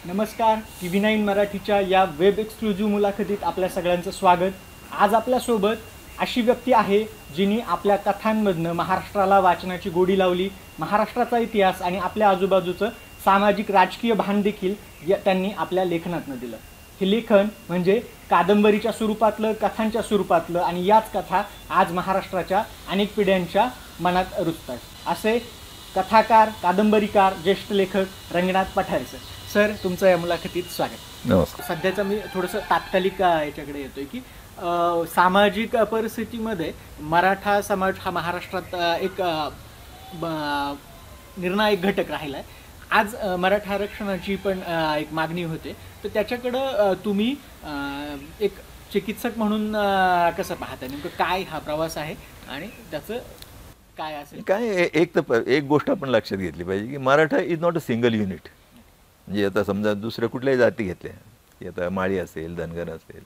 नमस्कार. TV9 मराठीच्या या वेब एक्सक्लुझिव्ह मुलाखतीत आपल्या सगळ्यांचं स्वागत. आज आपल्यासोबत अशी व्यक्ती आहे जिने आपल्या कथांमधनं महाराष्ट्राला वाचनाची गोडी लावली. महाराष्ट्राचा इतिहास आणि आपल्या आजूबाजूचं सामाजिक राजकीय भान देखील त्यांनी आपल्या लेखनातनं दिलं. हे लेखन म्हणजे कादंबरीच्या स्वरूपातलं, कथांच्या स्वरूपातलं, आणि याच कथा आज महाराष्ट्राच्या अनेक पिढ्यांच्या मनात रुजतात. असे कथाकार, कादंबरीकार, ज्येष्ठ लेखक रंगनाथ पठारे सर, तुमचं या मुलाखतीत स्वागत. नमस्कार. सध्याचं मी थोडंसं तात्कालिक याच्याकडे येतोय की सामाजिक परिस्थितीमध्ये मराठा समाज हा महाराष्ट्रात एक निर्णायक घटक राहिला आहे. आज मराठा आरक्षणाची पण एक मागणी होते, तर त्याच्याकडं तुम्ही एक चिकित्सक म्हणून कसं पाहता? नेमकं काय हा प्रवास आहे आणि त्याचं काय असेल? काय एक गोष्ट आपण लक्षात घेतली पाहिजे की Maratha is not a single unit. म्हणजे आता समजा दुसऱ्या कुठल्याही जाती घेतल्या की आता माळी असेल, धनगर असेल,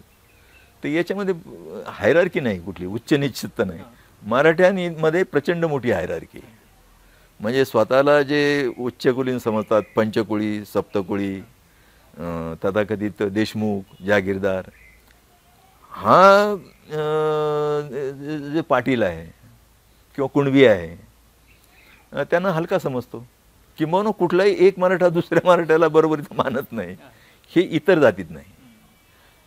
तर याच्यामध्ये हायरार्की नाही, कुठली उच्च निश्चितता नाही. मराठ्यांमध्ये प्रचंड मोठी हायरार्की. म्हणजे स्वतःला जे उच्चकुलीन समजतात, पंचकुळी, सप्तकुळी, तथाकथित देशमुख, जागीरदार, हा जे पाटील आहे किंवा कुणबी आहे त्यांना हलका समजतो. किंवा कुठलाही एक मराठा दुसऱ्या मराठ्याला बरोबरीचं मानत नाही, हे इतर जातीत नाही.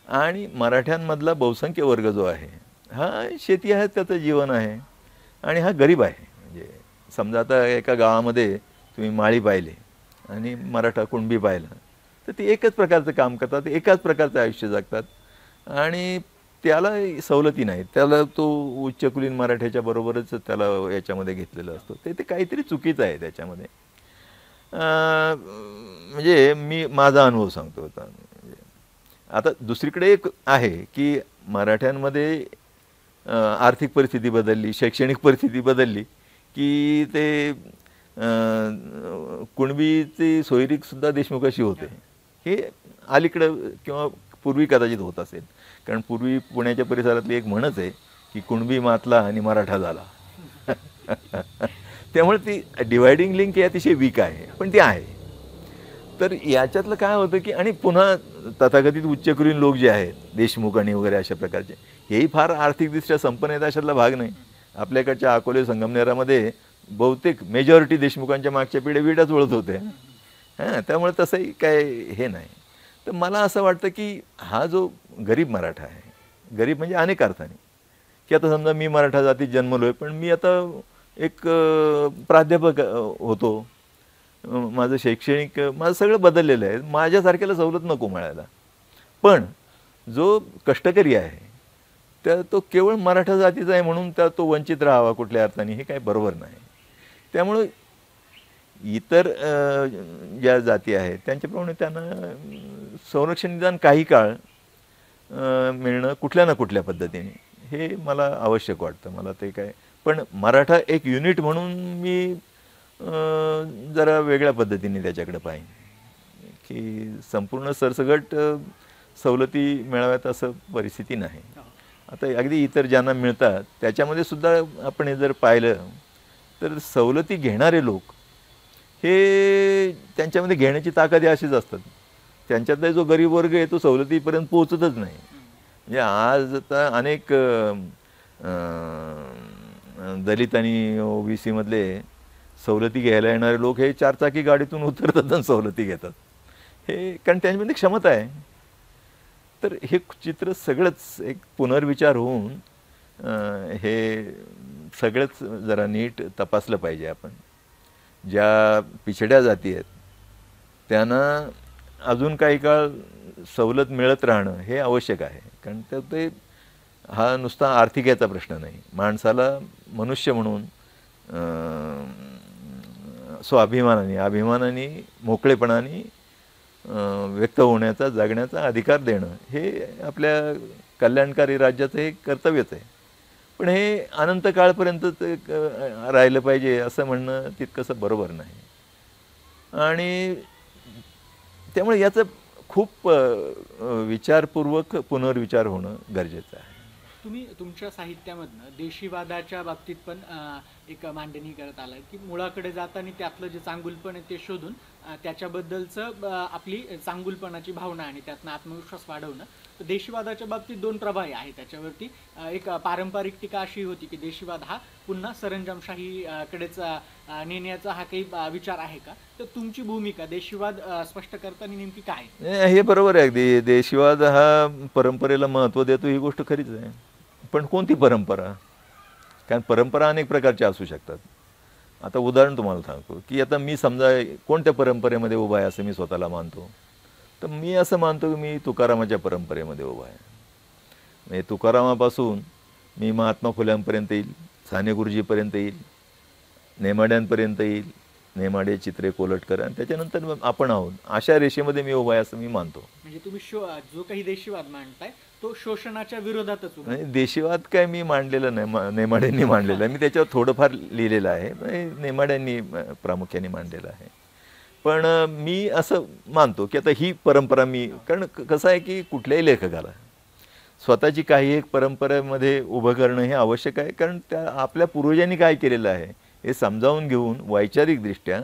आणि मराठ्यांमधला बहुसंख्य वर्ग जो आहे हा शेती आहे, त्याचं जीवन आहे, आणि हा गरीब आहे. म्हणजे समजा आता एका गावामध्ये तुम्ही माळी पाहिले आणि मराठा कुणबी पाहिलं, तर ते एकच प्रकारचं काम करतात, एकाच प्रकारचं आयुष्य जगतात, आणि त्याला सवलती नाही. त्याला तो उच्चकुलीन मराठ्याच्या बरोबरच त्याला याच्यामध्ये घेतलेलं असतो. ते काहीतरी चुकीचं आहे त्याच्यामध्ये. म्हणजे मी माझा अनुभव सांगतो होता. आता दुसरीकडे एक आहे की मराठ्यांमध्ये आर्थिक परिस्थिती बदलली, शैक्षणिक परिस्थिती बदलली की ते कुणबीची सोयरीकसुद्धा देशमुखाशी होते. हे अलीकडं किंवा पूर्वी कदाचित होत असेल, कारण पूर्वी पुण्याच्या परिसरातली एक म्हणच आहे की कुणबी मातला आणि मराठा झाला. त्यामुळे ती डिवायडिंग लिंक ही अतिशय वीक आहे, पण ती आहे. तर याच्यातलं काय होतं की, आणि पुन्हा तथाकथित उच्चकुलीन लोक जे आहेत, देशमुख आणि वगैरे अशा प्रकारचे, हेही फार आर्थिकदृष्ट्या संपन्न आहेत अशातला भाग नाही. आपल्याकडच्या अकोले संगमनेरामध्ये बहुतेक मेजॉरिटी देशमुखांच्या मागच्या पिढ्या विडाच वळत होते. त्यामुळे तसंही काय हे नाही. तर मला असं वाटतं की हा जो गरीब मराठा आहे, गरीब म्हणजे अनेक अर्थाने, की आता समजा मी मराठा जातीत जन्मलो आहे, पण मी आता एक प्राध्यापक होतो, माझं शैक्षणिक माझं सगळं बदललेलं आहे, माझ्यासारख्याला सवलत नको मिळायला. पण जो कष्टकरी आहे त्या तो केवळ मराठा जातीचा आहे म्हणून तो वंचित राहावा कुठल्या अर्थाने, हे काही बरोबर नाही. त्यामुळं इतर ज्या जाती आहेत त्यांच्याप्रमाणे त्यांना संरक्षण निदान काही काळ मिळणं कुठल्या ना कुठल्या पद्धतीने, हे मला आवश्यक वाटतं. मला ते काय, पण मराठा एक युनिट म्हणून मी जरा वेगळ्या पद्धतीने त्याच्याकडे पाहिजे की संपूर्ण सरसगट सवलती मिळाव्यात असं परिस्थिती नाही. आता अगदी इतर ज्यांना मिळतात त्याच्यामध्ये सुद्धा आपण हे जर पाहिलं तर सवलती घेणारे लोक हे त्यांच्यामध्ये घेण्याची ताकद अशीच असतात. त्यांच्यातला जो गरीब वर्ग आहे तो सवलतीपर्यंत पोहोचतच नाही. म्हणजे आज आता अनेक दलित आणि OBC मधले सवलती घ्यायला येणारे लोक हे चारचाकी गाडीतून उतरतात आणि सवलती घेतात, हे कारण त्यांच्यामध्ये क्षमता आहे. तर हे चित्र सगळंच एक पुनर्विचार होऊन हे सगळंच जरा नीट तपासलं पाहिजे. आपण ज्या पिछड्या जाती आहेत त्यांना अजून काही काळ सवलत मिळत राहणं हे आवश्यक आहे, कारण ते हा नुसता आर्थिकेचा प्रश्न नाही. माणसाला मनुष्य म्हणून स्वाभिमानाने, अभिमानाने, मोकळेपणाने व्यक्त होण्याचा, जगण्याचा अधिकार देणं हे आपल्या कल्याणकारी राज्याचं हे कर्तव्यच आहे. पण हे अनंत काळपर्यंत राहिलं पाहिजे असं म्हणणं तितकंसं बरोबर नाही. आणि त्यामुळे याचं खूप विचारपूर्वक पुनर्विचार होणं गरजेचं आहे. तुम्ही तुमच्या साहित्यामधनं देशीवादाच्या बाबतीत पण एक मांडणी करत आलाय की मुळाकडे जाताना त्यातलं जे चांगुलपण आहे ते शोधून त्याच्याबद्दलचं आपली चांगुलपणाची भावना आणि त्यातनं आत्मविश्वास वाढवणं. तर देशीवादाच्या बाबतीत दोन प्रभाव आहे त्याच्यावरती. एक पारंपरिक टीका अशी होती की देशीवाद हा पुन्हा सरंजामशाही कडेच नेण्याचा हा काही विचार आहे का? तर तुमची भूमिका देशीवाद स्पष्ट करताना नेमकी काय? हे बरोबर आहे अगदी. देशीवाद हा परंपरेला महत्त्व देतो ही गोष्ट खरीच आहे. पण कोणती परंपरा? कारण परंपरा अनेक प्रकारच्या असू शकतात. आता उदाहरण तुम्हाला सांगतो की आता मी समजा कोणत्या परंपरेमध्ये उभा आहे असं मी स्वतःला मानतो. तर मी असं मानतो की मी तुकारामाच्या परंपरेमध्ये उभा आहे. म्हणजे तुकारामापासून मी महात्मा फुल्यांपर्यंत येईल, साने गुरुजीपर्यंत येईल, नेमाड्यांपर्यंत येईल, नेमाडे, चित्रे, कोलटकर आणि त्याच्यानंतर आपण आहोत. अशा रेषेमध्ये मी उभा आहे असं मी मानतो. म्हणजे तुम्ही जो काही देशीवाद मांडताय तो शोषणाच्या विरोधातच उभा आहे. देशीवाद काय मी मांडलेलं नाही, नेमाड्यांनी मांडलेलं आहे. मी त्याच्यावर थोडंफार लिहिलेलं आहे, नेमाड्यांनी प्रामुख्याने मांडलेलं आहे. पण मी असं मानतो की आता ही परंपरा मी, कारण कसं आहे की कुठल्याही लेखकाला स्वतःची काही एक परंपरेमध्ये उभं करणं हे आवश्यक आहे. कारण त्या आपल्या पूर्वजांनी काय केलेलं आहे हे समजावून घेऊन वैचारिकदृष्ट्या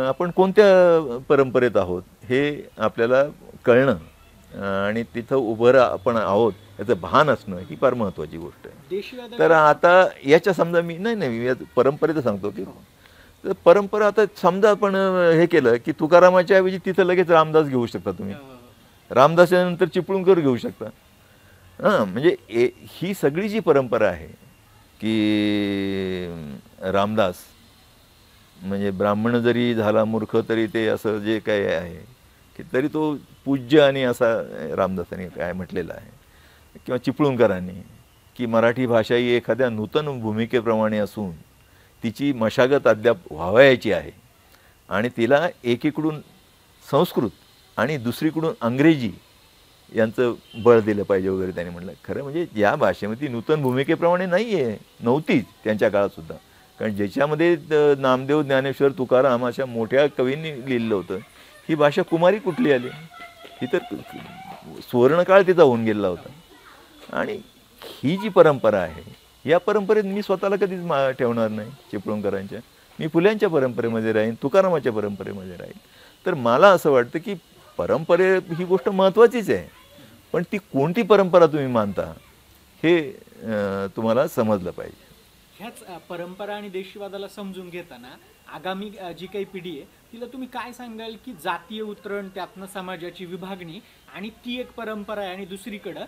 आपण कोणत्या परंपरेत आहोत हे आपल्याला कळणं आणि तिथं उभं आपण आहोत याचं भान असणं ही फार महत्त्वाची गोष्ट आहे. तर आता याच्या समजा मी मी परंपरेचं सांगतो की तर परंपरा आता समजा आपण हे केलं की तुकारामाच्या ऐवजी तिथं लगेच रामदास घेऊ शकता तुम्ही. रामदासाच्या नंतर चिपळूणकर घेऊ शकता. म्हणजे ही सगळी जी परंपरा आहे की रामदास म्हणजे ब्राह्मण जरी झाला मूर्ख तरी ते असं जे काही आहे की तरी तो पूज्य आणि असा रामदासांनी काय म्हटलेलं आहे किंवा चिपळूणकरांनी की मराठी भाषा ही एखाद्या नूतन भूमिकेप्रमाणे असून तिची मशागत अद्याप व्हावयाची आहे आणि तिला एकीकडून संस्कृत आणि दुसरीकडून अंग्रेजी यांचं बळ दिलं पाहिजे वगैरे त्यांनी म्हटलं. खरं म्हणजे या भाषेमध्ये नूतन भूमिकेप्रमाणे नाही आहे, नव्हतीच त्यांच्या काळातसुद्धा. कारण ज्याच्यामध्ये नामदेव, ज्ञानेश्वर, तुकाराम अशा मोठ्या कवींनी लिहिलं होतं ही भाषा कुमारी कुठली आली? ही तर सुवर्णकाळ तिचा होऊन गेला होता. आणि ही जी परंपरा आहे या परंपरेत मी स्वतःला कधीच ठेवणार नाही. चिपळूणकरांच्या मी फुल्यांच्या परंपरेमध्ये राहीन, तुकारामाच्या परंपरेमध्ये राहीन. तर मला असं वाटतं की परंपरे ही गोष्ट महत्त्वाचीच आहे, पण ती कोणती परंपरा तुम्ही मानता हे तुम्हाला समजलं पाहिजे. ह्याच परंपरा आणि देशीवादाला समजून घेताना आगामी जी काही पिढी आहे तिला तुम्ही काय सांगाल की जातीय उतरण, त्यातनं समाजाची विभागणी आणि ती एक परंपरा आहे आणि दुसरीकडं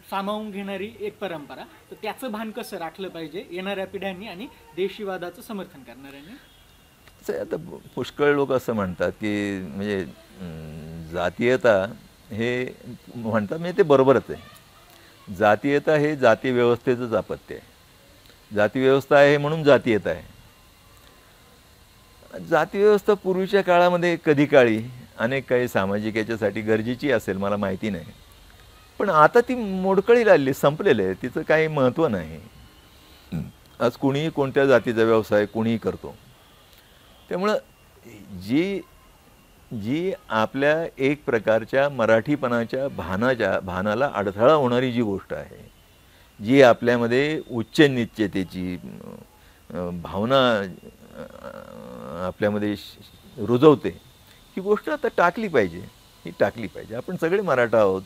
सामावून घेणारी एक परंपरा, तर त्याचं भान कसं राखलं पाहिजे येणाऱ्या पिढ्यांनी आणि देशीवादाचं समर्थन करणाऱ्यांनी? आता पुष्कळ लोक असं म्हणतात की म्हणजे जातीयता हे म्हणतात, म्हणजे ते बरोबरच आहे. जातीयता हे जाती व्यवस्थेचंच अपत्य आहे. जाती व्यवस्था आहे म्हणून जातीयता आहे. जाती व्यवस्था पूर्वीच्या काळामध्ये कधी काळी अनेक काही सामाजिक याच्यासाठी गरजेची असेल, मला माहिती नाही. पण आता ती मोडकळीला आली, संपलेलं आहे, तिचं काही महत्त्व नाही. आज कुणीही कोणत्या जातीचा व्यवसाय कुणीही करतो. त्यामुळं जी आपल्या एक प्रकारच्या मराठीपणाच्या भानाला अडथळा होणारी जी गोष्ट आहे, जी आपल्यामध्ये उच्च निश्चतेची भावना आपल्यामध्ये रुजवते, ही गोष्ट आता टाकली पाहिजे. ही टाकली पाहिजे. आपण सगळे मराठा आहोत,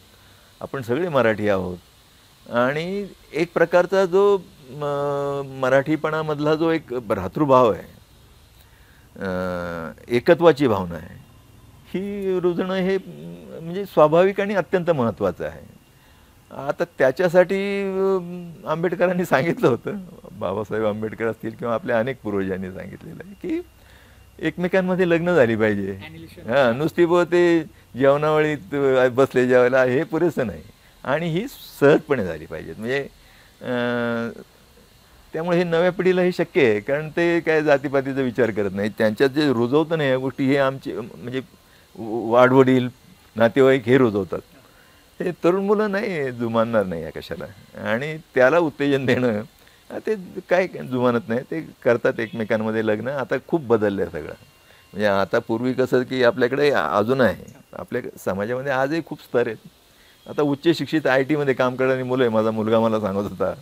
आपण सगळे मराठी आहोत आणि एक प्रकारचा जो मराठीपणामधला जो एक भ्रातृभाव आहे, एकत्वाची भावना आहे, ही रुजणं हे म्हणजे स्वाभाविक आणि अत्यंत महत्त्वाचं आहे. आता त्याच्यासाठी आंबेडकरांनी सांगितलं होतं, बाबासाहेब आंबेडकर असतील किंवा आपल्या अनेक पूर्वजांनी सांगितलेलं आहे की एकमेकांमध्ये लग्न झाली पाहिजे. नुसती ते जेवणावळीत बसले जेवायला हे पुरेसं नाही आणि ही सहजपणे झाली पाहिजेत. म्हणजे त्यामुळे हे नव्या पिढीला हे शक्य आहे, कारण ते काय जातीपातीचा विचार करत नाही. त्यांच्यात जे रुजवतं नाही या गोष्टी हे आमचे म्हणजे वाडवडील, नातेवाईक हे रुजवतात. हे तरुण मुलं नाही जुमानणार नाही या कशाला, आणि त्याला उत्तेजन देणं ते काय जुमानत नाही. ते करतात एकमेकांमध्ये लग्न. आता खूप बदललं आहे सगळं. म्हणजे आता पूर्वी कसं की आपल्याकडे अजून आहे, आपल्या समाजामध्ये आजही खूप स्तर आहेत. आता उच्च शिक्षित ITमध्ये काम करणारी मुलं आहे. माझा मुलगा मला सांगत होता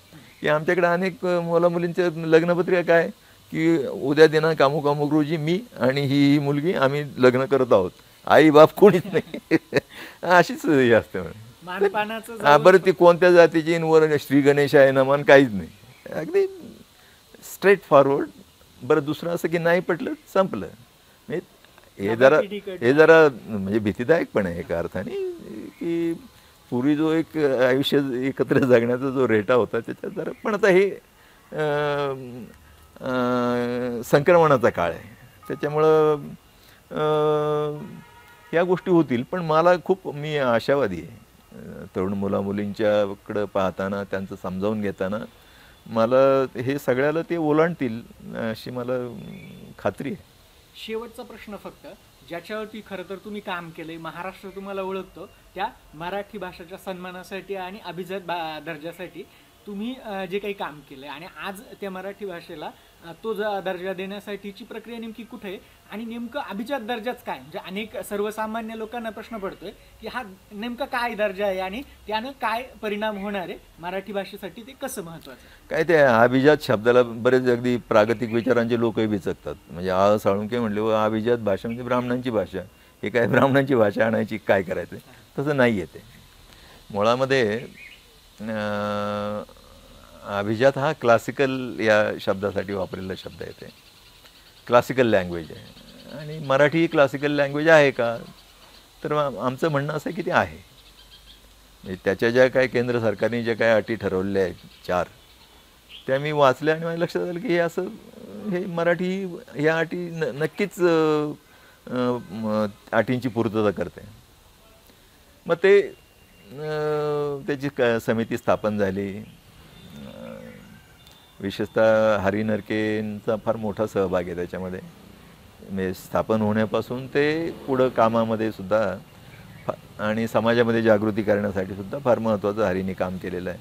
की आमच्याकडे अनेक मुला-मुलींचे लग्नपत्रिका काय, की उद्या दिनांक अमुक रोजी मी आणि ही मुलगी आम्ही लग्न करत आहोत. आई बाप कोणीच नाही. अशीच हे असते म्हणे. मानपानाचं बरं जाऊन ती कोणत्या जातीची आणि वर श्री गणेश आहे नमन काहीच नाही. अगदी स्ट्रेट फॉरवर्ड. बरं दुसरं असं की नाही पटलं संपलं. म्हणजे हे जरा म्हणजे भीतीदायक पण आहे एका अर्थाने, की पूर्वी जो एक आयुष्य एकत्र जगण्याचा जो रेटा होता त्याच्यात जरा, पण आता हे संक्रमणाचा काळ आहे त्याच्यामुळं या गोष्टी होतील. पण मला मी आशावादी आहे. तरुण मुला-मुलींच्याकडं पाहताना त्यांचं समजावून घेताना मला हे सगळ्याला ते ओलांडतील अशी मला खात्री आहे. शेवटचा प्रश्न फक्त, ज्याच्यावरती खरं तर तुम्ही काम केलंय, महाराष्ट्र तुम्हाला ओळखतो, त्या मराठी भाषेच्या सन्मानासाठी आणि अभिजात दर्जासाठी तुम्ही जे काही काम केलंय आणि आज त्या मराठी भाषेला तो दर्जा देण्यासाठीची प्रक्रिया नेमकी कुठे आहे आणि नेमकं अभिजात दर्जाच काय? म्हणजे अनेक सर्वसामान्य लोकांना प्रश्न पडतोय की हा नेमका काय दर्जा आहे आणि त्यानं काय परिणाम होणार आहे मराठी भाषेसाठी, ते कसं महत्त्वाचं आहे? काय ते अभिजात शब्दाला बरेच अगदी प्रागतिक विचारांचे लोकही बिचकतात. म्हणजे साळुंखे म्हणले व अभिजात भाषा म्हणजे ब्राह्मणांची भाषा, हे काय ब्राह्मणांची भाषा आणायची काय करायचं? तसं नाही आहे ते. मुळामध्ये अभिजात हा क्लासिकल या शब्दासाठी वापरलेला शब्द आहे. ते क्लासिकल लँग्वेज आहे आणि मराठी ही क्लासिकल लँग्वेज आहे का? तर आमचं म्हणणं असं आहे की ते आहे. म्हणजे त्याच्या ज्या काही केंद्र सरकारने ज्या काही अटी ठरवलेल्या आहेत 4, त्या मी वाचल्या आणि माझ्या लक्षात आलं की हे मराठी ह्या अटी नक्कीच अटींची पूर्तता करते. मग ते त्याची समिती स्थापन झाली. विशेषतः हरी नरकेंचा फार मोठा सहभाग आहे त्याच्यामध्ये. म्हणजे स्थापन होण्यापासून ते पुढं कामामध्ये सुद्धा आणि समाजामध्ये जागृती करण्यासाठी सुद्धा फार महत्त्वाचं हरीने काम केलेलं आहे.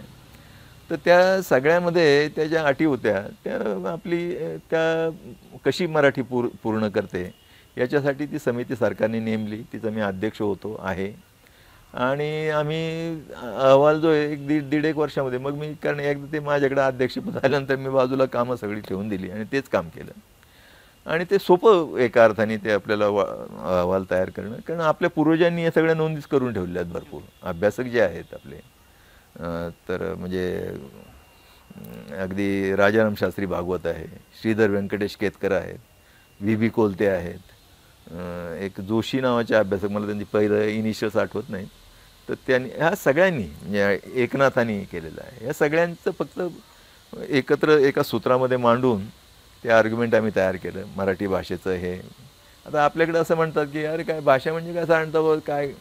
तर त्या सगळ्यामध्ये त्या ज्या अटी होत्या त्या त्या कशी मराठी पूर्ण करते याच्यासाठी ती समिती सरकारने नेमली. तिचा मी अध्यक्ष आहे. आणि आम्ही अहवाल जो आहे दीड एक वर्षामध्ये, मग मी कारण एकदा ते माझ्याकडे अध्यक्षपद आल्यानंतर मी बाजूला कामं सगळी ठेवून दिली आणि तेच काम केलं. आणि ते सोपं एका अर्थाने ते आपल्याला अहवाल तयार करणं, कारण आपल्या पूर्वजांनी या सगळ्या नोंदीच करून ठेवल्या आहेत. भरपूर अभ्यासक जे आहेत आपले, तर म्हणजे अगदी राजाराम शास्त्री भागवत आहे, श्रीधर व्यंकटेश केतकर आहेत, V.B. कोलते आहेत, एक जोशी नावाचे अभ्यासक, मला त्यांची पहिलं इनिशियल्स आठवत नाही. तर त्यांनी ह्या सगळ्यांनी म्हणजे एकनाथांनी केलेलं आहे. या सगळ्यांचं फक्त एकत्र एका सूत्रामध्ये मांडून ते आर्ग्युमेंट आम्ही तयार केलं मराठी भाषेचं. हे आता आपल्याकडे असं म्हणतात की अरे काय भाषा म्हणजे काय सांगता, काय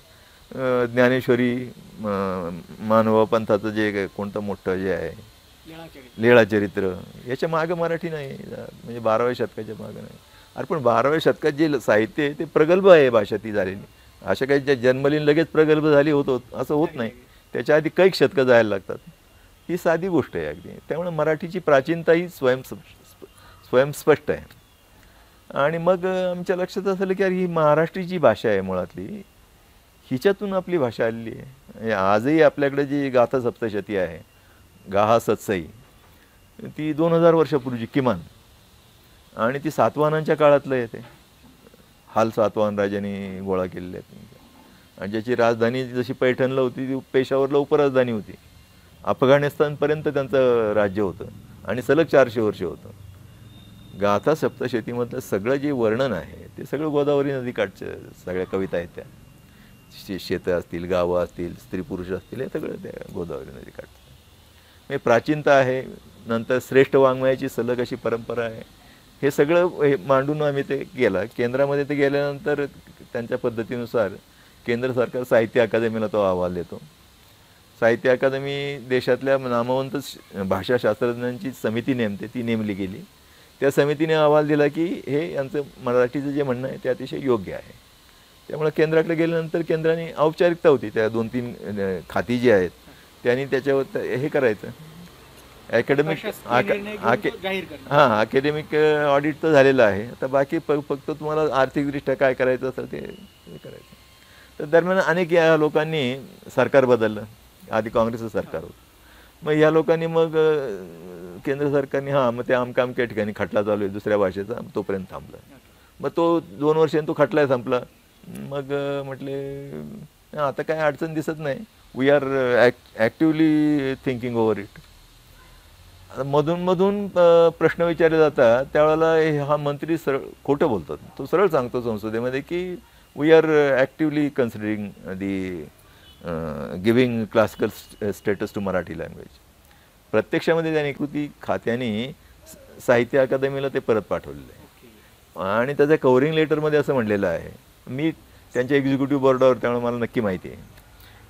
ज्ञानेश्वरी मानव पंथाचं जे कोणतं मोठं जे आहे लीळाचरित्र, याच्या मागं मराठी नाही, म्हणजे 12व्या शतकाच्या मागं नाही. अरे पण 12व्या शतकात जे साहित्य आहे ते प्रगल्भ आहे भाषा ती झालेली. अशा काही ज्या जन्मलीन लगेच प्रगल्भ झाली असं होत नाही. त्याच्या आधी कैक शतकं जायला लागतात. ही साधी गोष्ट आहे अगदी. त्यामुळे मराठीची प्राचीनता ही स्वयंस्पष्ट आहे. आणि मग आमच्या लक्षात असलं की अरे ही महाराष्ट्रीची भाषा आहे मुळातली, हिच्यातून आपली भाषा आलेली आहे. आजही आपल्याकडे जी गाथा सप्तशती आहे, गाहा सत्सई, ती 2000 वर्षापूर्वीची किमान, आणि ती सातवाहनांच्या काळातलं येते. हाल सातवाहन राजांनी गोळा केलेले आहेत आणि ज्याची राजधानी जशी पैठणला होती ती पेशावरला उपराजधानी होती. अफगाणिस्तानपर्यंत त्यांचं राज्य होतं आणि सलग 400 वर्ष होतं. गाथा सप्तशतीमधलं सगळं जे वर्णन आहे ते सगळं गोदावरी नदीकाठच्या सगळ्या कविता आहेत. त्या शेतं असतील, गावं असतील, स्त्री पुरुष असतील, हे सगळं त्या गोदावरी नदीकाठचं म्हणजे प्राचीनता आहे. नंतर श्रेष्ठ वाङ्मयाची सलग अशी परंपरा आहे. हे सगळं मांडून आम्ही ते केलं. केंद्रामध्ये ते गेल्यानंतर त्यांच्या पद्धतीनुसार केंद्र सरकार साहित्य अकादमीला तो अहवाल देतो. साहित्य अकादमी देशातल्या नामवंत भाषाशास्त्रज्ञांची समिती नेमते, ती नेमली गेली. त्या समितीने अहवाल दिला की हे यांचं मराठीचं जे म्हणणं आहे ते अतिशय योग्य आहे. त्यामुळे केंद्राकडे गेल्यानंतर केंद्राने औपचारिकता होती, त्या 2-3 खाती जी आहेत त्यांनी त्याच्यावर हे करायचं. अकॅडमिक अकॅडमिक ऑडिट तर झालेलं आहे. आता बाकी फक्त तुम्हाला आर्थिकदृष्ट्या काय करायचं असेल ते करायचं. तर दरम्यान अनेक या लोकांनी सरकार बदललं. आधी काँग्रेसचं सरकार होतं मग ह्या लोकांनी मग केंद्र सरकारने हां मग ते आमच्या आमच्या ठिकाणी खटला चालू आहे दुसऱ्या भाषेचा, तोपर्यंत थांबला. मग तो 2 वर्षांनी तो खटला संपला. मग म्हटले आता काय अडचण दिसत नाही, we are actively thinking over it. मधून मधून प्रश्न विचारले जातात त्यावेळेला हा मंत्री सरळ खोटं बोलतात. तो सरळ सांगतो संसदेमध्ये की we are actively considering the giving classical status to Marathi language. प्रत्यक्षामध्ये त्यांनी कृती खात्याने साहित्य अकादमीला ते परत पाठवलेलं आहे आणि त्याच्या कव्हरिंग लेटरमध्ये असं म्हणलेलं आहे. मी त्यांच्या एक्झिक्युटिव्ह बोर्डावर त्यामुळे मला नक्की माहिती आहे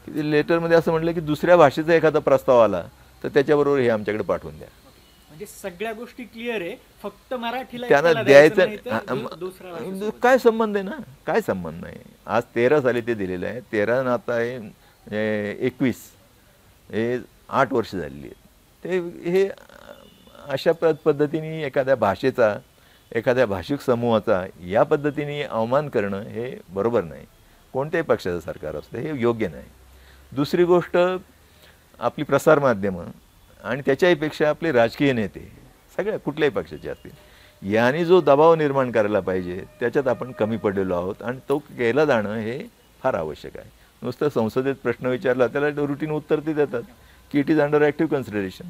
की लेटरमध्ये असं म्हटलं की दुसऱ्या भाषेचा एखादा प्रस्ताव आला तर त्याच्याबरोबर हे आमच्याकडे पाठवून द्या. म्हणजे सगळ्या गोष्टी क्लिअर आहे, फक्त मराठीला त्यांना एकाला द्यायचं नाही तर दुसऱ्या भाषेसोबत. काय संबंध आहे ना, काय संबंध नाही. आज 13 साली ते दिलेलं आहे, 13 न आता आहे 21, हे 8 वर्ष झालेली आहेत. ते हे अशा पद्धतीने एखाद्या भाषेचा एखाद्या भाषिक समूहाचा या पद्धतीने अवमान करणं हे बरोबर नाही. कोणत्याही पक्षाचं सरकार असतं हे योग्य नाही. दुसरी गोष्ट आपली प्रसारमाध्यमं आणि त्याच्याहीपेक्षा आपले राजकीय नेते सगळ्या कुठल्याही पक्षाचे असतील यांनी जो दबाव निर्माण करायला पाहिजे त्याच्यात आपण कमी पडलेलो आहोत आणि तो केलं जाणं हे फार आवश्यक आहे. नुसतं संसदेत प्रश्न विचारला त्याला रुटीन उत्तर ते देतात की it is under active consideration.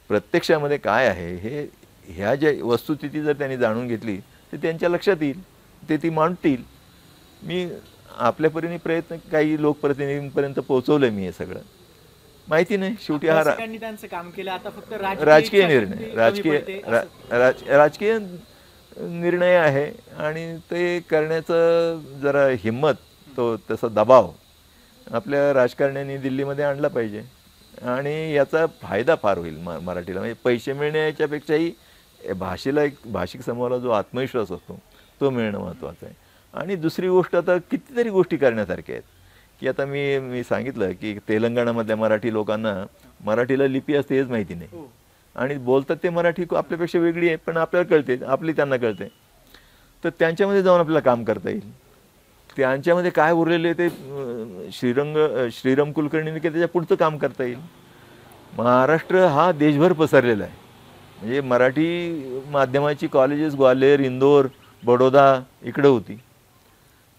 प्रत्यक्षामध्ये काय आहे हे ह्या ज्या वस्तुस्थिती जर त्यांनी जाणून घेतली तर त्यांच्या लक्षात येईल, ते ती मांडतील. मी आपल्या परीने प्रयत्न काही लोकप्रतिनिधींपर्यंत पोहोचवलं मी हे सगळं. माहिती नाही शेवटी हा त्यांचं काम केलं, आता फक्त राजकीय निर्णय राजकीय निर्णय आहे आणि ते करण्याचं जरा हिंमत तो तसा दबाव आपल्या राजकारण्यांनी दिल्लीमध्ये आणला पाहिजे आणि याचा फायदा फार होईल मराठीला. म्हणजे पैसे मिळण्याच्यापेक्षाही भाषेला एक भाषिक समूहाला जो आत्मविश्वास असतो तो मिळणं महत्त्वाचं आहे. आणि दुसरी गोष्ट आता कितीतरी गोष्टी करण्यासारख्या आहेत की आता मी सांगितलं की तेलंगणामधल्या मराठी लोकांना मराठीला लिपी असते हेच माहिती नाही आणि बोलतात ते मराठी आपल्यापेक्षा वेगळी आहे पण आपल्याला कळते, आपली त्यांना कळते. तर त्यांच्यामध्ये जाऊन आपल्याला काम करता येईल. त्यांच्यामध्ये काय उरलेले ते श्रीराम कुलकर्णीने की त्याच्या पुढचं काम करता येईल. महाराष्ट्र हा देशभर पसरलेला आहे. म्हणजे मराठी माध्यमाची कॉलेजेस ग्वाल्हेर, इंदोर, बडोदा इकडं होती.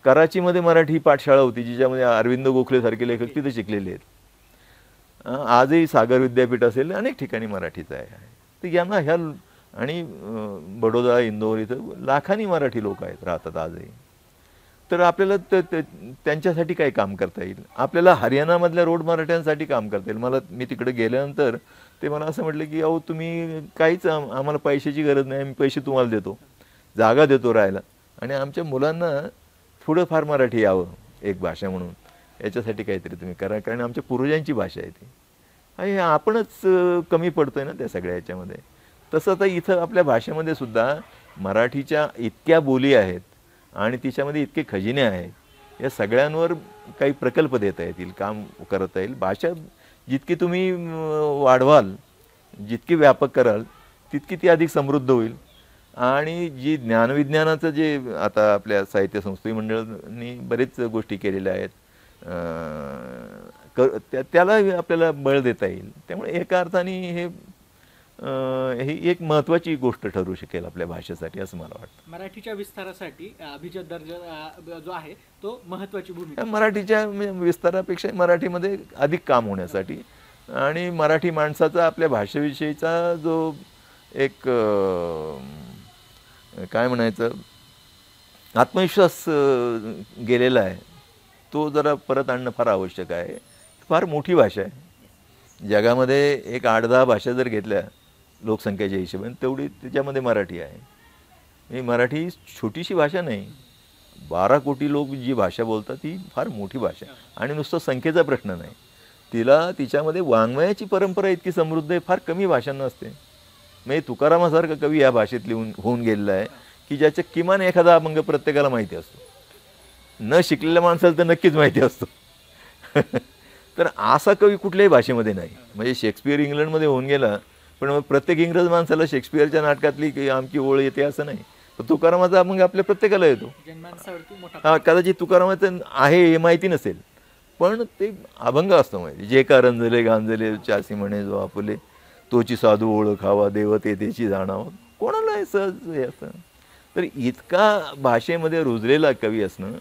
कराचीमध्ये मराठी पाठशाळा होती जिच्यामध्ये अरविंद गोखलेसारखे लेखक तिथे शिकलेले आहेत. आजही सागर विद्यापीठ असेल अनेक ठिकाणी मराठीचं आहे. तर यांना ह्या आणि बडोदा, इंदोर इथं लाखांनी मराठी लोक आहेत राहतात आजही. तर आपल्याला त्यांच्यासाठी काही काम करता येईल. आपल्याला हरियाणामधल्या रोड मराठ्यांसाठी काम करता येईल. मी तिकडे गेल्यानंतर ते मला असं म्हटलं की अहो तुम्ही काहीच आम्हाला पैशाची गरज नाही, आम्ही पैसे तुम्हाला देतो, जागा देतो राहायला आणि आमच्या मुलांना थोडं फार मराठी यावं एक भाषा म्हणून याच्यासाठी काहीतरी तुम्ही करा, कारण आमच्या पूर्वजांची भाषा आहे ती आणि आपणच कमी पडतोय ना त्या सगळ्या याच्यामध्ये. तसं आता इथं आपल्या भाषेमध्ये सुद्धा मराठीच्या इतक्या बोली आहेत आणि तिच्यामध्ये इतके खजिने आहेत, या सगळ्यांवर काही प्रकल्प देता येतील, काम करता येईल. भाषा जितकी तुम्ही वाढवाल, जितकी व्यापक कराल तितकी ती अधिक समृद्ध होईल. आणि जी ज्ञानविज्ञानाचं जे आता आपल्या साहित्य संस्कृती मंडळांनी बरेच गोष्टी केलेल्या आहेत त्याला आपल्याला बळ देता येईल. त्यामुळे एका अर्थाने ही एक महत्त्वाची गोष्ट ठरू शकेल आपल्या भाषेसाठी असं मला वाटतं. मराठीच्या विस्तारासाठी अभिजात दर्जा जो आहे तो महत्त्वाची भूमिका. मराठीच्या विस्तारापेक्षा मराठीमध्ये अधिक काम होण्यासाठी आणि मराठी माणसाचा आपल्या भाषेविषयीचा जो एक काय म्हणायचं आत्मविश्वास गेलेला आहे तो जरा परत आणणं फार आवश्यक आहे. फार मोठी भाषा आहे. जगामध्ये एक 8-10 भाषा जर घेतल्या लोकसंख्येच्या हिशोबाने तेवढी त्याच्यामध्ये मराठी आहे. ही मराठी छोटीशी भाषा नाही, 12 कोटी लोक जी भाषा बोलतात ती फार मोठी भाषा आहे. आणि नुसतं संख्येचा प्रश्न नाही, तिच्यामध्ये वाङ्मयाची परंपरा इतकी समृद्ध आहे, फार कमी भाषांना असते. म्हणजे तुकारामासारखा कवी या भाषेत होऊन गेलेला आहे की ज्याच्या किमान एखादा अभंग प्रत्येकाला माहिती असतो. न शिकलेल्या माणसाला तर नक्कीच माहिती असतो. तर असा कवी कुठल्याही भाषेमध्ये नाही. म्हणजे शेक्सपियर इंग्लंडमध्ये होऊन गेला पण प्रत्येक इंग्रज माणसाला शेक्सपियरच्या नाटकातली की आमची ओळ येते असं नाही. तर तुकारामाचा अभंग आपल्या प्रत्येकाला येतो. कदाचित तुकारामाचं आहे हे माहिती नसेल पण ते अभंग असतं म्हणजे जे का रंजले गांजले चासी म्हणे जो आपुले तोची साधू ओळखावा देव ते त्याची जाणावं, कोणाला हे सहज हे असतं. तर इतका भाषेमध्ये रुजलेला कवी असणं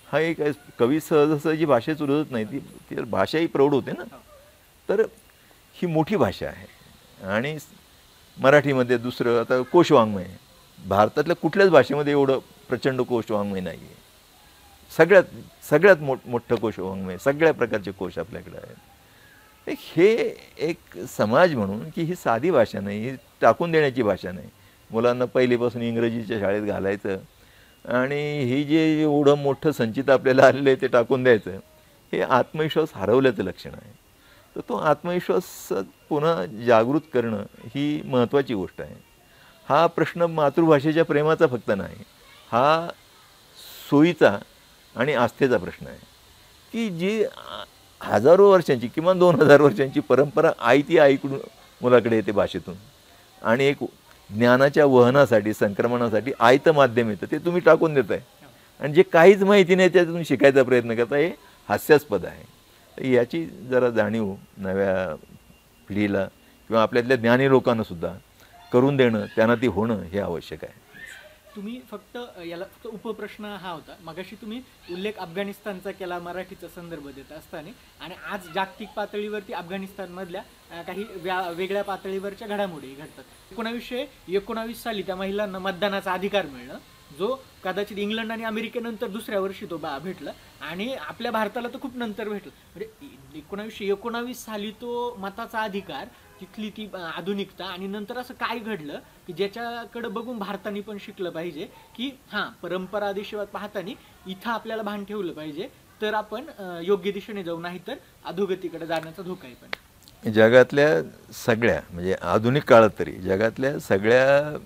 हा एक कवी सहजासहजी भाषेत रुजत नाही, ती भाषाही प्रौढ होते ना. तर ही मोठी भाषा आहे. आणि मराठीमध्ये दुसरं आता कोशवाङ्मय, भारतातल्या कुठल्याच भाषेमध्ये एवढं प्रचंड कोशवाङ्मय नाही आहे. सगळ्यात मोठं कोशवाङ्मय, सगळ्या प्रकारचे कोश आपल्याकडे आहेत. हे एक समाज म्हणून की ही साधी भाषा नाही, ही टाकून देण्याची भाषा नाही. मुलांना पहिलीपासून इंग्रजीच्या शाळेत घालायचं आणि ही जे एवढं मोठं संचित आपल्याला आलेलं आहे ते टाकून द्यायचं, हे आत्मविश्वास हरवल्याचं लक्षण आहे. तर तो आत्मविश्वास पुन्हा जागृत करणं ही महत्त्वाची गोष्ट आहे. हा प्रश्न मातृभाषेच्या प्रेमाचा फक्त नाही, हा सोयीचा आणि आस्थेचा प्रश्न आहे की जी हजारो वर्षांची किमान 2000 वर्षांची परंपरा ती ऐकून मुलाकडे येते भाषेतून. आणि एक ज्ञानाच्या वहनासाठी संक्रमणासाठी आयतं माध्यम येतं ते तुम्ही टाकून देताय आणि जे काहीच माहिती नाही त्यातून शिकायचा प्रयत्न करता, हे हास्यास्पद आहे. तर याची जरा जाणीव नव्या पिढीला किंवा आपल्यातल्या ज्ञानी लोकांनासुद्धा करून देणं, त्यांना ती होणं हे आवश्यक आहे. तुम्ही फक्त याला फक्त उपप्रश्न हा होता. मगाशी तुम्ही उल्लेख अफगाणिस्तानचा केला मराठीचा संदर्भ देत असताना, आणि आज जागतिक पातळीवरती अफगाणिस्तानमधल्या काही वेगळ्या पातळीवरच्या घडामोडी घडतात. 1919 साली त्या महिलांना मतदानाचा अधिकार मिळणं, जो कदाचित इंग्लंड आणि अमेरिकेनंतर दुसऱ्या वर्षी तो भेटला आणि आपल्या भारताला तर खूप नंतर भेटलं. म्हणजे 1919 साली तो मताचा अधिकार, तिथली ती आधुनिकता, आणि नंतर असं काय घडलं की ज्याच्याकडे बघून भारताने पण शिकलं पाहिजे की हां, परंपरा देशवाद पाहताना इथं आपल्याला भान ठेवलं पाहिजे, तर आपण योग्य दिशेने जाऊ, नाही तर अधोगतीकडे जाण्याचा धोका आहे. पण जगातल्या सगळ्या म्हणजे आधुनिक काळात तरी जगातल्या सगळ्या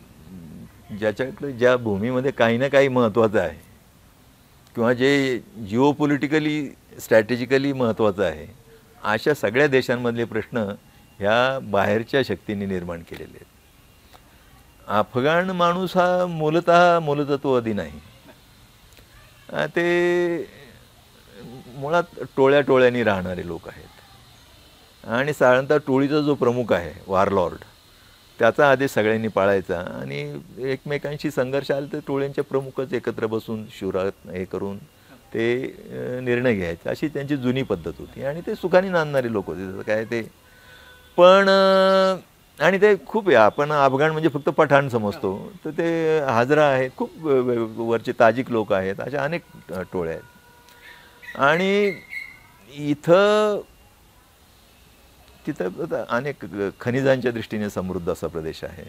ज्याच्याकडे ज्या भूमीमध्ये काही ना काही महत्त्वाचं आहे किंवा जे जिओपॉलिटिकली स्ट्रॅटेजिकली महत्त्वाचं आहे, अशा सगळ्या देशांमधले प्रश्न ह्या बाहेरच्या शक्तींनी निर्माण केलेले आहेत. अफगाण माणूस हा मूलतत्ववादी नाही, ते मुळात टोळ्याटोळ्यांनी राहणारे लोक आहेत. आणि साधारणतः टोळीचा जो प्रमुख आहे वॉरलॉर्ड, त्याचा आदेश सगळ्यांनी पाळायचा आणि एकमेकांशी संघर्ष आला तर टोळ्यांचे प्रमुखच एकत्र बसून शुरात हे करून ते निर्णय घ्यायचे, अशी त्यांची जुनी पद्धत होती. आणि ते सुखाने नांदणारे लोक होते, जसं काय ते. पण आणि ते खूप आपण अफगाण म्हणजे फक्त पठाण समजतो, तर ते हाजरा आहेत, खूप वरचे ताजिक लोक आहेत, अशा अनेक टोळ्या आहेत. आणि तिथं अनेक खनिजांच्या दृष्टीने समृद्ध असा प्रदेश आहे.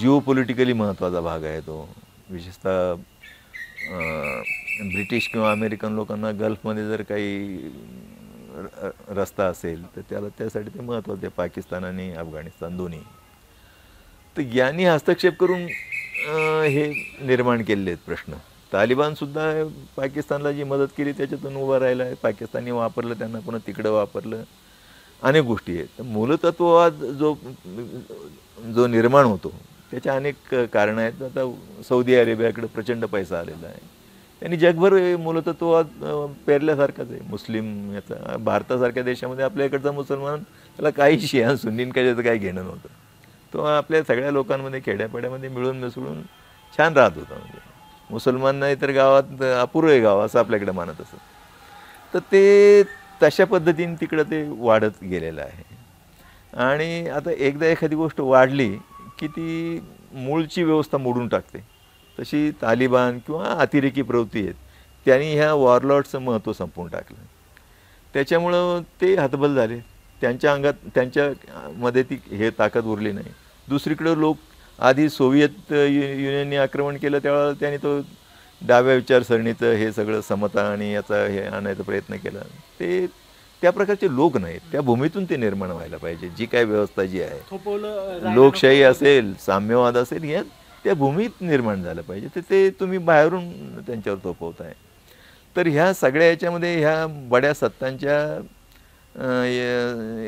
जिओपॉलिटिकली महत्त्वाचा भाग आहे तो. विशेषतः ब्रिटिश किंवा अमेरिकन लोकांना गल्फमध्ये जर काही रस्ता असेल तर त्यासाठी ते महत्त्वाचं आहे, पाकिस्तान आणि अफगाणिस्तान दोन्ही. तर यांनी हस्तक्षेप करून हे निर्माण केलेले आहेत प्रश्न. तालिबानसुद्धा पाकिस्तानला जी मदत केली त्याच्यातून उभं राहिलं आहे, पाकिस्तानने वापरलं, त्यांना पुन्हा तिकडं वापरलं, अनेक गोष्टी आहेत. तर मूलतत्ववाद जो निर्माण होतो त्याच्या अनेक कारणं आहेत. आता सौदी अरेबियाकडे प्रचंड पैसा आलेला आहे, त्यांनी जगभर मूलतत्ववाद पेरल्यासारखाच आहे. मुस्लिम याचा भारतासारख्या देशामध्ये आपल्या इकडचा मुसलमान त्याला काही शिया सुन्नीन काय त्याचं काही घेणं नव्हतं. तो आपल्या सगळ्या लोकांमध्ये खेड्यापाड्यामध्ये मिळून मिसळून छान राहत होता. म्हणजे मुसलमान नाही तर गावात अपुरं आहे गाव असं आपल्याकडे मानत असत. तर ते तशा पद्धतीने तिकडं ते वाढत गेलेलं आहे. आणि आता एकदा एखादी गोष्ट वाढली की ती मूळची व्यवस्था मोडून टाकते. तशी तालिबान किंवा अतिरेकी प्रवृत्ती आहेत, त्यांनी ह्या वॉरलॉर्डचं महत्त्व संपवून टाकलं. त्याच्यामुळं ते हतबल झाले, त्यांच्या अंगात त्यांच्यामध्ये ती हे ताकद उरली नाही. दुसरीकडं लोक आधी सोव्हिएत युनियनने आक्रमण केलं त्यावेळेला त्यांनी तो डाव्या विचारसरणीचं हे सगळं समता आणि याचा हे आणायचा प्रयत्न केला. ते त्या प्रकारचे लोक नाहीत, त्या भूमीतून ते निर्माण व्हायला पाहिजे. जी काय व्यवस्था जी आहे, लोकशाही असेल, साम्यवाद असेल, या त्या भूमीत निर्माण झालं पाहिजे. ते तुम्ही बाहेरून त्यांच्यावर थोपवताय. तर ह्या सगळ्या याच्यामध्ये ह्या बड्या सत्तांच्या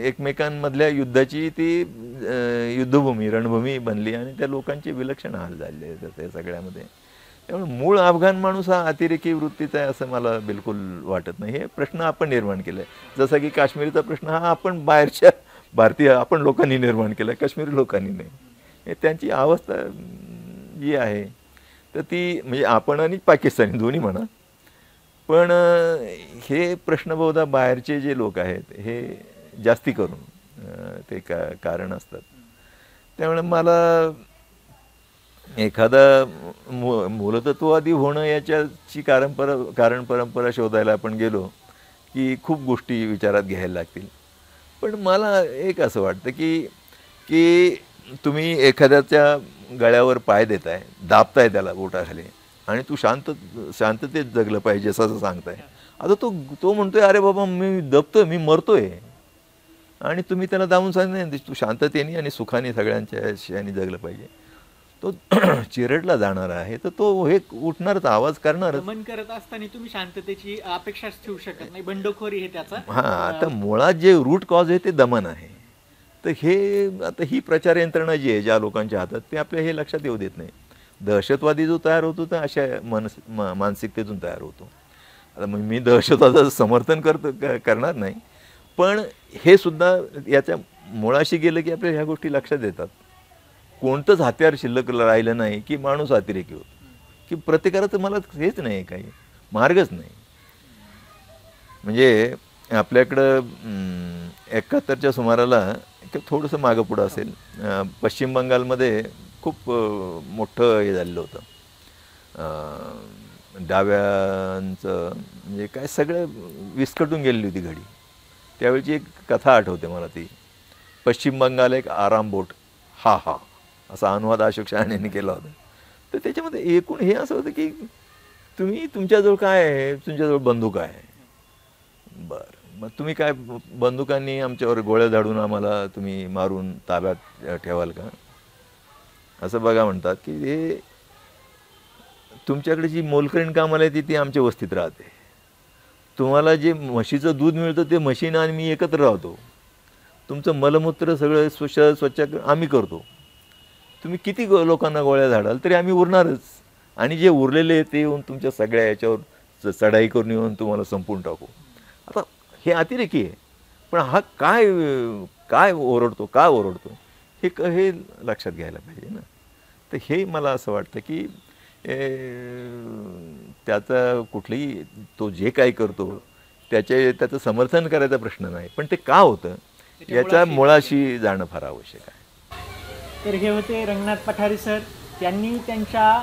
एकमेकांमधल्या युद्धाची ती युद्धभूमी रणभूमी बनली आणि त्या लोकांचे विलक्षण हाल झाले त्या सगळ्यामध्ये. त्यामुळे मूळ अफगाण माणूस हा अतिरेकी वृत्तीचा आहे असं मला बिलकुल वाटत नाही. हे प्रश्न आपण निर्माण केला आहे, जसा की काश्मीरचा प्रश्न हा आपण बाहेरच्या भारतीय आपण लोकांनी निर्माण केला आहे, काश्मीरी लोकांनी नाही. हे त्यांची अवस्था जी आहे तर ती म्हणजे आपण आणि पाकिस्तानी दोन्ही म्हणा, पण हे प्रश्न बहुधा बाहेरचे जे लोक आहेत हे जास्ती करून ते कारण असतात. त्यामुळे मला एखादा मूलतत्ववादी होणं याच्याची कारण परंपरा शोधायला आपण गेलो की खूप गोष्टी विचारात घ्यायला लागतील. पण मला एक असं वाटतं की तुम्ही एखाद्याच्या गळ्यावर पाय देताय, दाबताय त्याला बोटाखाली, आणि तू शांततेत जगलं पाहिजे असं सांगताय. आता तो म्हणतोय अरे बाबा मी दबतोय, मी मरतोय, आणि तुम्ही त्याला दाबून सांगताय तू शांततेने आणि सुखाने सगळ्यांच्या याने जगलं पाहिजे. तो चिरडला जाणार आहे तर तो हे उठणारच, आवाज करणारच. दमन करत असताना तुम्ही शांततेची अपेक्षाच ठेवू शकत नाही, बंडखोरी हे त्याचा. हां, आता मुळात जे रूट कॉज आहे ते दमन आहे. तर हे आता ही प्रचार यंत्रणा जी आहे ज्या लोकांच्या हातात, ते आपल्या हे लक्षात येऊ देत नाही. दहशतवादी जो तयार होतो तर अशा मानसिकतेतून तयार होतो. आता मग मी दहशतवादाचं समर्थन करणार नाही, पण हे सुद्धा याच्या मुळाशी गेलं की आपल्या ह्या गोष्टी लक्षात येतात. कोणतंच हत्यार शिल्लक राहिलं नाही की माणूस अतिरेकी होतो, की प्रतिकाराचं मला हेच नाही, काही मार्गच नाही. म्हणजे आपल्याकडं 71च्या सुमाराला थोडंसं मागं पुढं असेल, पश्चिम बंगालमध्ये खूप मोठं हे झालेलं होतं, डाव्यांचं म्हणजे काय सगळं विस्कटून गेलेली होती घडी. त्यावेळची एक कथा आठवते मला, ती पश्चिम बंगाल एक आराम बोट, हा हा असा अनुवाद अशोक शहाणेंनी केला होता. तर त्याच्यामध्ये एकूण हे असं होतं की तुमच्याजवळ काय आहे, तुमच्याजवळ बंदूक आहे, बरं मग तुम्ही काय बंदुकांनी आमच्यावर गोळ्या झाडून आम्हाला तुम्ही मारून ताब्यात ठेवाल का, असं बघा म्हणतात की हे तुमच्याकडे जी मोलकरीण कामाला येते ती आमच्या वस्तीत राहते, तुम्हाला जे म्हशीचं दूध मिळतं ते म्हशीनं आणि मी एकत्र राहतो, तुमचं मलमूत्र सगळं स्वच्छ आम्ही करतो, तुम्ही किती लोकांना गोळ्या झाडाल तरी आम्ही उरणारच, आणि जे उरलेले ते येऊन तुमच्या सगळ्या याच्यावर चढाई करून येऊन तुम्हाला संपून टाकू. आता हे अतिरेकी आहे, पण हा काय ओरडतो, का ओरडतो हे लक्षात घ्यायला पाहिजे ना. तर हे मला असं वाटतं की त्याचा कुठलीही तो जे काय करतो त्याचं समर्थन करायचा प्रश्न नाही, पण ते का होतं याच्या मुळाशी जाणं फार आवश्यक आहे. तर हे होते रंगनाथ पठारे सर. त्यांनी त्यांच्या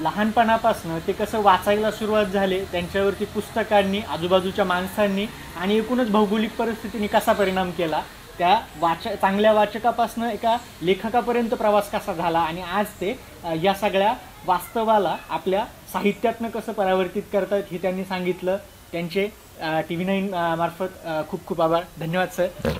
लहानपणापासून ते कसं वाचायला सुरुवात झाले, त्यांच्यावरती पुस्तकांनी, आजूबाजूच्या माणसांनी आणि एकूणच भौगोलिक परिस्थितीने कसा परिणाम केला, त्या चांगल्या वाचकापासून एका लेखकापर्यंत प्रवास कसा झाला, आणि आज ते या सगळ्या वास्तवाला आपल्या साहित्यातनं कसं परावर्तित करतात हे त्यांनी सांगितलं. त्यांचे TV9 मार्फत खूप खूप आभार. धन्यवाद सर.